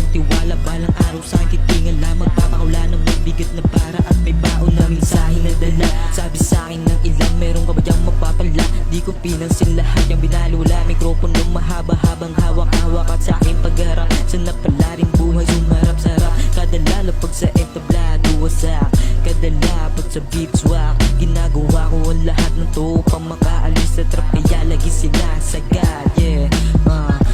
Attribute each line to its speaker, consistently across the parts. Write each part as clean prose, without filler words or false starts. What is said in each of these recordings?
Speaker 1: ng tiwala, balang araw sa akin titingala. Magpapakawala ng mabigat na para at may baon na mensahe na dala. Sabi sa akin ng ilan, meron ka ba diyang mapapala? Di ko pinansin lahat yung binalula. Mikropono mahaba-habang hawak-hawak at sa aking pagharap. Sana pala rin buhay sumarap-sarap. Kada lalapag sa entablado wasak, kada lapag sa beats wak. Ginagawa ko ang lahat ng to pang makaalis sa trap, kaya lagi sinasagad. Yeah,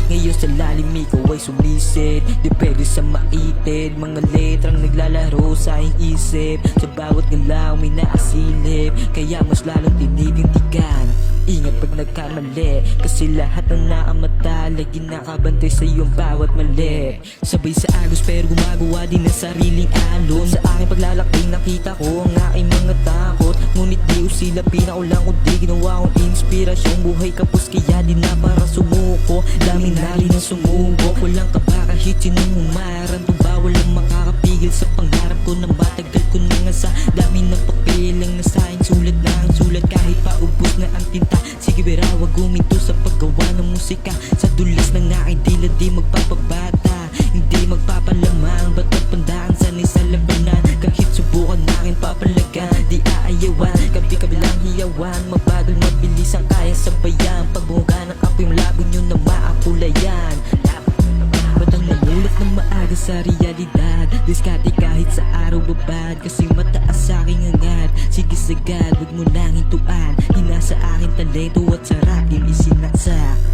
Speaker 1: ngayon sa lalim ikaw ay sumisid. Depende sa maitid, mga letrang naglalaro sa aking isip. Sa bawat galaw may naasilip, kaya mas lalong tinitindigan. Ingat pag nagkamali, kasi lahat ng naamata lagi nakabantay sa iyong bawat mali. Sabay sa agos pero gumagawa din ng sariling alon. Sa aking paglalakbay nakita ko ang aking mga takot, ngunit di usilapin ako lang o di ginawa kong inspirasyon. Buhay kapos kaya di na para sumuko, dami na rin ang sumuko. Walang ka ba kahit sinong umarang tuba, walang makakapigil sa pangarap ko na matagal ko na nga sa dami ng papel ang nasahin. Sulat na ang sulat kahit paubos na ang tinta. Sige bera, wag guminto sa paggawa ng musika. Sa dulas ng aking dila di magpapabata, hindi magpapalamang. Ba't magpandaan sanay sa labanan, kahit subukan nakin papalagan. Di aayawan, kabi-kabilang hiyawan. Mabagal, mabilis ang kaya sabayan. Pagbunga ng apoy yung labong nyo na maapulayan. Ba't ang namulat ng maaga sa realidad? Diskarte kahit sa araw babad, kasi mataas sa aking angat. Sige sagad, wag mo nang hintuan. Hinasa aking talento at sarap yung isinaksak.